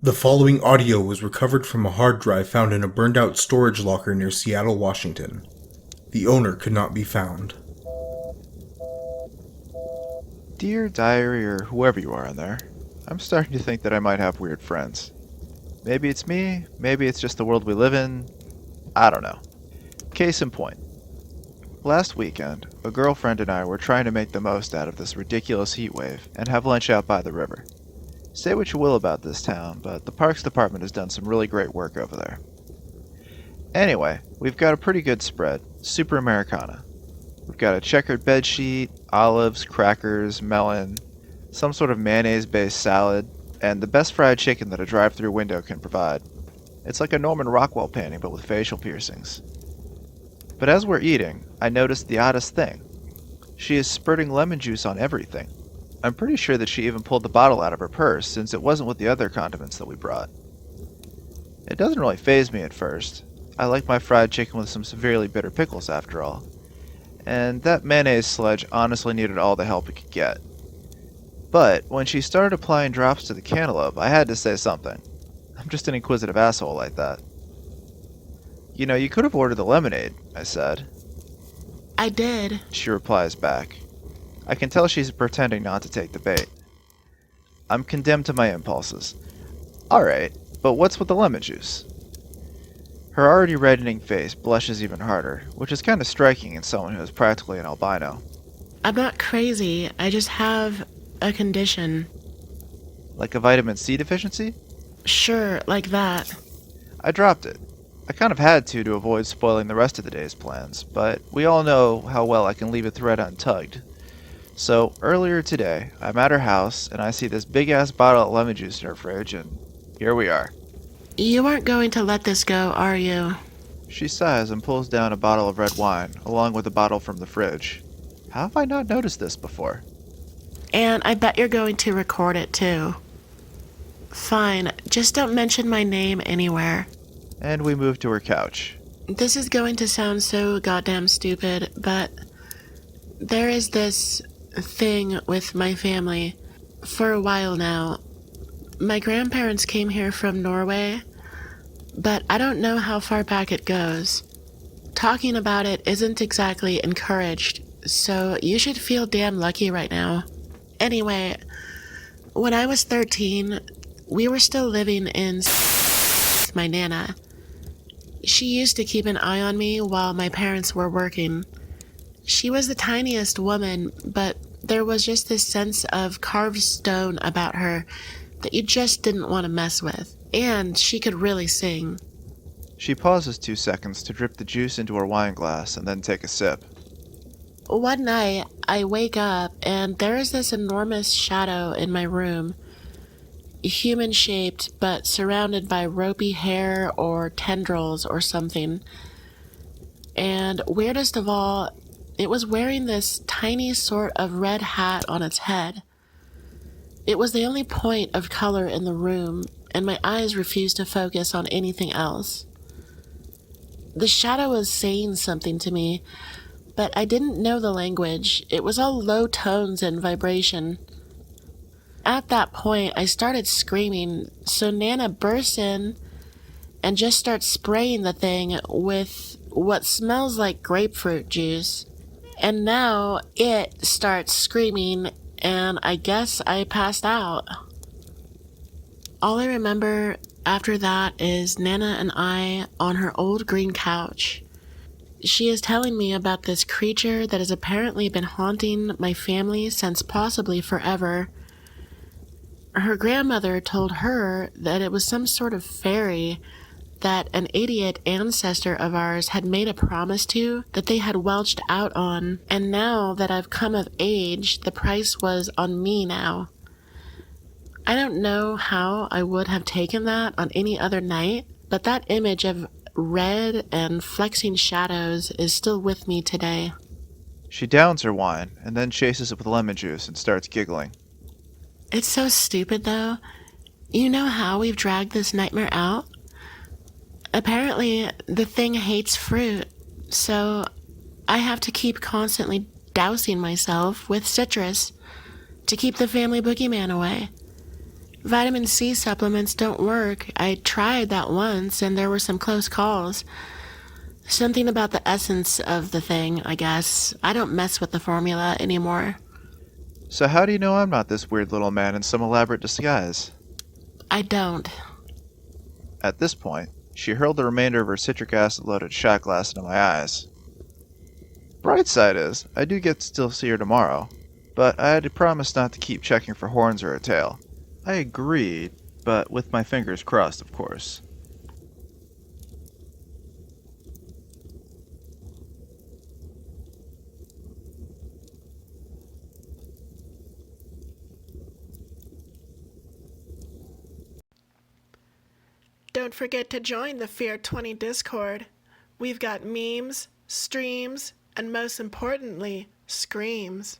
The following audio was recovered from a hard drive found in a burned-out storage locker near Seattle, Washington. The owner could not be found. Dear Diary, or whoever you are in there, I'm starting to think that I might have weird friends. Maybe it's me, maybe it's just the world we live in, I don't know. Case in point. Last weekend, a girlfriend and I were trying to make the most out of this ridiculous heat wave and have lunch out by the river. Say what you will about this town, but the Parks Department has done some really great work over there. Anyway, we've got a pretty good spread, super Americana. We've got a checkered bedsheet, olives, crackers, melon, some sort of mayonnaise-based salad, and the best fried chicken that a drive-through window can provide. It's like a Norman Rockwell painting, but with facial piercings. But as we're eating, I noticed the oddest thing. She is spurting lemon juice on everything. I'm pretty sure that she even pulled the bottle out of her purse, since it wasn't with the other condiments that we brought. It doesn't really faze me at first. I like my fried chicken with some severely bitter pickles after all. And that mayonnaise sludge honestly needed all the help it could get. But when she started applying drops to the cantaloupe, I had to say something. I'm just an inquisitive asshole like that. You know, you could have ordered the lemonade, I said. I did. She replies back. I can tell she's pretending not to take the bait. I'm condemned to my impulses. Alright, but what's with the lemon juice? Her already reddening face blushes even harder, which is kind of striking in someone who is practically an albino. I'm not crazy. I just have a condition. Like a vitamin C deficiency? Sure, like that. I dropped it. I kind of had to avoid spoiling the rest of the day's plans, but we all know how well I can leave a thread untugged. So, earlier today, I'm at her house, and I see this big-ass bottle of lemon juice in her fridge, and here we are. You aren't going to let this go, are you? She sighs and pulls down a bottle of red wine, along with a bottle from the fridge. How have I not noticed this before? And I bet you're going to record it, too. Fine, just don't mention my name anywhere. And we move to her couch. This is going to sound so goddamn stupid, but there is this thing with my family for a while now. My grandparents came here from Norway, but I don't know how far back it goes. Talking about it isn't exactly encouraged, so you should feel damn lucky right now. Anyway, when I was 13, we were still living in with my Nana. She used to keep an eye on me while my parents were working. She was the tiniest woman, but there was just this sense of carved stone about her that you just didn't want to mess with. And she could really sing. She pauses 2 seconds to drip the juice into her wine glass and then take a sip. One night, I wake up and there is this enormous shadow in my room. Human-shaped, but surrounded by ropey hair or tendrils or something. And weirdest of all, it was wearing this tiny sort of red hat on its head. It was the only point of color in the room, and my eyes refused to focus on anything else. The shadow was saying something to me, but I didn't know the language. It was all low tones and vibration. At that point, I started screaming, so Nana bursts in and just starts spraying the thing with what smells like grapefruit juice. And now it starts screaming, and I guess I passed out. All I remember after that is Nana and I on her old green couch. She is telling me about this creature that has apparently been haunting my family since possibly forever. Her grandmother told her that it was some sort of fairy that an idiot ancestor of ours had made a promise to that they had welched out on, and now that I've come of age, the price was on me now. I don't know how I would have taken that on any other night, but that image of red and flexing shadows is still with me today. She downs her wine and then chases it with lemon juice and starts giggling. It's so stupid though. You know how we've dragged this nightmare out? Apparently, the thing hates fruit, so I have to keep constantly dousing myself with citrus to keep the family boogeyman away. Vitamin C supplements don't work. I tried that once and there were some close calls. Something about the essence of the thing, I guess. I don't mess with the formula anymore. So how do you know I'm not this weird little man in some elaborate disguise? I don't. At this point, she hurled the remainder of her citric acid-loaded shot glass into my eyes. Bright side is, I do get to still see her tomorrow, but I had to promise not to keep checking for horns or a tail. I agreed, but with my fingers crossed, of course. Don't forget to join the Fear 20 Discord. We've got memes, streams, and most importantly, screams.